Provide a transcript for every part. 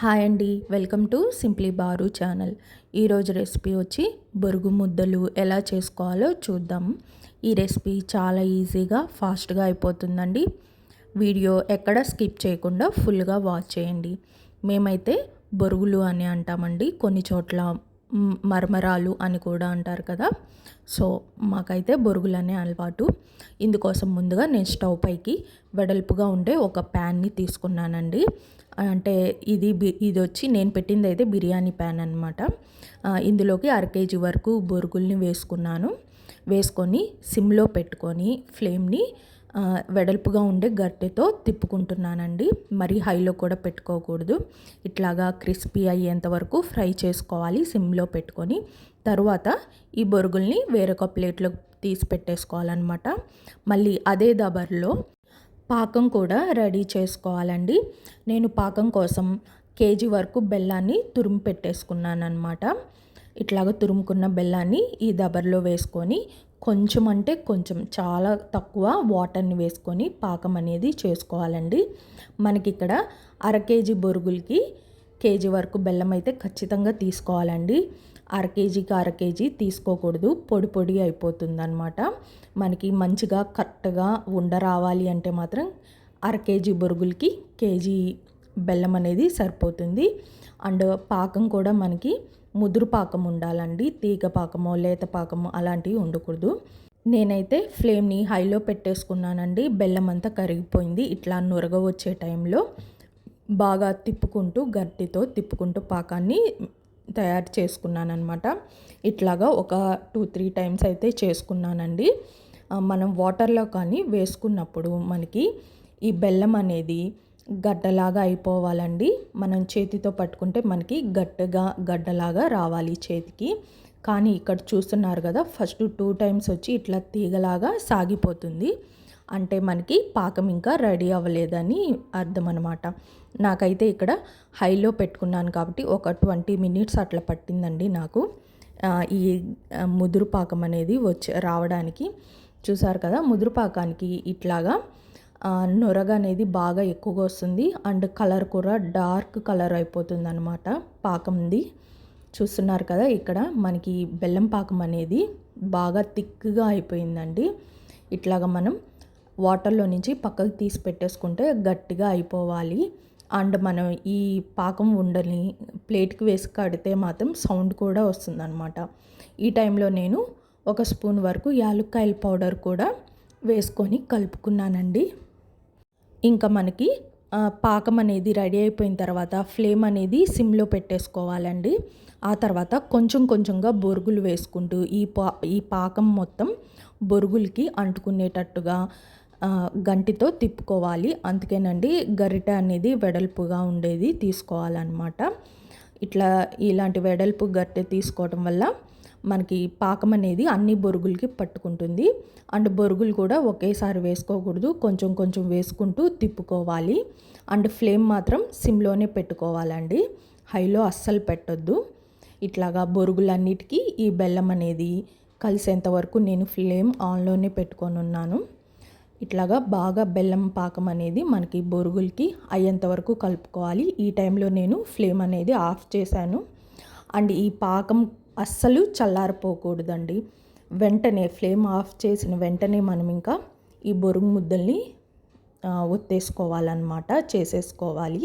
Hi అండి, welcome to simply బారు channel. ఈరోజు రెసిపీ వచ్చి బొరుగు ముద్దలు ఎలా చేసుకోవాలో చూద్దాం. ఈ రెసిపీ చాలా ఈజీగా ఫాస్ట్గా అయిపోతుందండి. వీడియో ఎక్కడ స్కిప్ చేయకుండా ఫుల్గా వాచ్ చేయండి. మేమైతే బొరుగులు అని అంటామండి, కొన్ని చోట్ల మరమరాలు అని కూడా అంటారు కదా. సో మాకైతే బొరుగులు అనే అలవాటు. ఇందుకోసం ముందుగా నేను స్టవ్ పైకి వెడల్పుగా ఉండే ఒక ప్యాన్ని తీసుకున్నానండి. అంటే ఇది వచ్చి నేను పెట్టింది అయితే బిర్యానీ ప్యాన్ అనమాట. ఇందులోకి 1/2 కేజీ వరకు బొరుగుల్ని వేసుకొని సిమ్లో పెట్టుకొని ఫ్లేమ్ని వెడల్పుగా ఉండే గరిటెతో తిప్పుకుంటున్నానండి. మరి హైలో కూడా పెట్టుకోకూడదు. ఇట్లాగా క్రిస్పీ అయ్యేంత వరకు ఫ్రై చేసుకోవాలి సిమ్లో పెట్టుకొని. తరువాత ఈ బొరుగుల్ని వేరొక ప్లేట్లో తీసి పెట్టేసుకోవాలన్నమాట. మళ్ళీ అదే దబర్లో పాకం కూడా రెడీ చేసుకోవాలండి. నేను పాకం కోసం కేజీ వరకు బెల్లాన్ని తురుము పెట్టేసుకున్నాను అనమాట. ఇట్లాగ తురుముకున్న బెల్లాన్ని ఈ దబర్లో వేసుకొని కొంచెం అంటే కొంచెం చాలా తక్కువ వాటర్ని వేసుకొని పాకం అనేది చేసుకోవాలండి. మనకి ఇక్కడ 1/2 కేజీ బొరుగులకి కేజీ వరకు బెల్లం అయితే ఖచ్చితంగా తీసుకోవాలండి. 1/2 కేజీకి 1/2 కేజీ తీసుకోకూడదు, పొడి పొడి అయిపోతుంది అనమాట. మనకి మంచిగా కరెక్ట్గా రావాలి అంటే మాత్రం 1/2 కేజీ బొరుగులకి కేజీ బెల్లం అనేది సరిపోతుంది. అండ్ పాకం కూడా మనకి ముదురు పాకం ఉండాలండి. తీగ పాకమో లేత పాకమో అలాంటివి ఉండకూడదు. నేనైతే ఫ్లేమ్ని హైలో పెట్టేసుకున్నానండి. బెల్లం అంతా కరిగిపోయింది. ఇట్లా నురగ వచ్చే టైంలో బాగా గట్టితో తిప్పుకుంటూ పాకాన్ని తయారు చేసుకున్నాను అనమాట. ఇట్లాగా ఒక 2-3 టైమ్స్ అయితే చేసుకున్నానండి. మనం వాటర్లో కానీ వేసుకున్నప్పుడు మనకి ఈ బెల్లం అనేది గడ్డలాగా అయిపోవాలండి. మనం చేతితో పట్టుకుంటే మనకి గడ్డలాగా రావాలి చేతికి. కానీ ఇక్కడ చూస్తున్నారు కదా, ఫస్ట్ 2 టైమ్స్ వచ్చి ఇట్లా తీగలాగా సాగిపోతుంది. అంటే మనకి పాకం ఇంకా రెడీ అవ్వలేదని అర్థం అనమాట. నాకైతే ఇక్కడ హైలో పెట్టుకున్నాను కాబట్టి ఒక 20 మినిట్స్ అట్లా పట్టిందండి నాకు ఈ ముదురు పాకం అనేది రావడానికి. చూసారు కదా, ముదురు పాకానికి ఇట్లాగా నొరగ అనేది బాగా ఎక్కువగా వస్తుంది. అండ్ కలర్ కూడా డార్క్ కలర్ అయిపోతుంది అనమాట పాకంది. చూస్తున్నారు కదా, ఇక్కడ మనకి బెల్లం పాకం అనేది బాగా థిక్గా అయిపోయిందండి. ఇట్లాగా మనం వాటర్లో నుంచి పక్కకు తీసి పెట్టేసుకుంటే గట్టిగా అయిపోవాలి. అండ్ మనం ఈ పాకం ఉండని ప్లేట్కి వేసి కడితే మాత్రం సౌండ్ కూడా వస్తుందన్నమాట. ఈ టైంలో నేను 1 స్పూన్ వరకు యాలక్కాయల పౌడర్ కూడా వేసుకొని కలుపుకున్నానండి. ఇంకా మనకి పాకం అనేది రెడీ అయిపోయిన తర్వాత ఫ్లేమ్ అనేది సిమ్లో పెట్టేసుకోవాలండి. ఆ తర్వాత కొంచెం కొంచెంగా బొరుగులు వేసుకుంటూ ఈ పాకం మొత్తం బొరుగులకి అంటుకునేటట్టుగా గంటితో తిప్పుకోవాలి. అందుకేనండి గరిటె అనేది వెడల్పుగా ఉండేది తీసుకోవాలన్నమాట. ఇలాంటి వెడల్పు గరిటె తీసుకోవడం వల్ల మనకి పాకం అనేది అన్ని బొరుగులకి పట్టుకుంటుంది. అండ్ బొరుగులు కూడా ఒకేసారి వేసుకోకూడదు, కొంచెం కొంచెం వేసుకుంటూ తిప్పుకోవాలి. అండ్ ఫ్లేమ్ మాత్రం సిమ్లోనే పెట్టుకోవాలండి, హైలో అస్సలు పెట్టొద్దు. ఇట్లాగా బొరుగులన్నిటికీ ఈ బెల్లం అనేది కలిసేంత వరకు నేను ఫ్లేమ్ ఆన్లోనే పెట్టుకొని ఉన్నాను. ఇట్లాగా బాగా బెల్లం పాకం అనేది మనకి బొరుగులకి అయ్యేంత వరకు కలుపుకోవాలి. ఈ టైంలో నేను ఫ్లేమ్ అనేది ఆఫ్ చేశాను. అండ్ ఈ పాకం అస్సలు చల్లారిపోకూడదండి. వెంటనే ఫ్లేమ్ ఆఫ్ చేసిన వెంటనే మనం ఇంకా ఈ బొరుగు ముద్దల్ని ఒత్తేసుకోవాలన్నమాట, చేసేసుకోవాలి.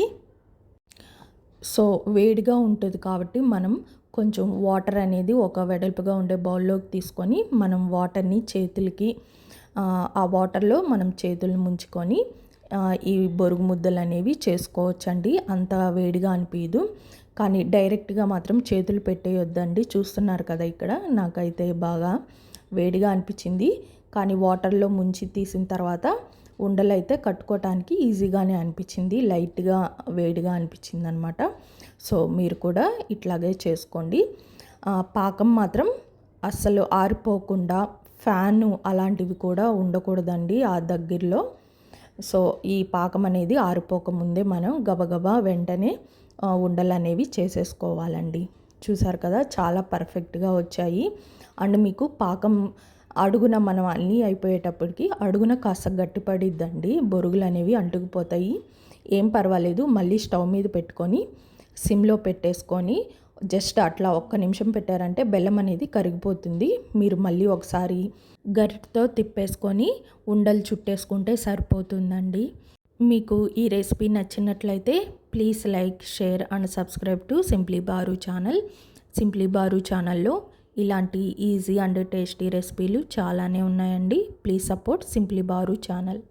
సో వేడిగా ఉంటుంది కాబట్టి మనం కొంచెం వాటర్ అనేది ఒక వెడల్పుగా ఉండే బౌల్లోకి తీసుకొని మనం వాటర్ని చేతులకి ఆ వాటర్లో మనం చేతులను ముంచుకొని ఈ బొరుగు ముద్దలు అనేవి చేసుకోవచ్చండి. అంత వేడిగా అనిపించదు. కానీ డైరెక్ట్గా మాత్రం చేతులు పెట్టేయొద్దండి. చూస్తున్నారు కదా, ఇక్కడ నాకైతే బాగా వేడిగా అనిపించింది. కానీ వాటర్లో ముంచి తీసిన తర్వాత ఉండలు అయితే కట్టుకోవటానికి ఈజీగానే అనిపించింది. లైట్గా వేడిగా అనిపించింది అనమాట. సో మీరు కూడా ఇట్లాగే చేసుకోండి. పాకం మాత్రం అస్సలు ఆరిపోకుండా ఫ్యాను అలాంటివి కూడా ఉండకూడదండి ఆ దగ్గరలో. సో ఈ పాకం అనేది ఆరిపోకముందే మనం గబగబా వెంటనే ఉండలు అనేవి చేసేసుకోవాలండి. చూసారు కదా, చాలా పర్ఫెక్ట్గా వచ్చాయి. అండ్ మీకు పాకం అడుగున మనం అన్నీ అయిపోయేటప్పటికి అడుగున కాస్త గట్టిపడిద్దండి, బొరుగులు అనేవి అంటుకుపోతాయి. ఏం పర్వాలేదు, మళ్ళీ స్టవ్ మీద పెట్టుకొని సిమ్లో పెట్టేసుకొని జస్ట్ అట్లా ఒక్క నిమిషం పెట్టారంటే బెల్లం అనేది కరిగిపోతుంది. మీరు మళ్ళీ ఒకసారి గరిటతో తిప్పేసుకొని ఉండలు చుట్టేసుకుంటే సరిపోతుందండి. మీకు ఈ రెసిపీ నచ్చినట్లయితే please like, share and subscribe to simply బారు ఛానల్. సింప్లీ బారు ఛానల్లో ఇలాంటి ఈజీ అండ్ టేస్టీ రెసిపీలు చాలానే ఉన్నాయండి. ప్లీజ్ సపోర్ట్ సింప్లీ బారు ఛానల్.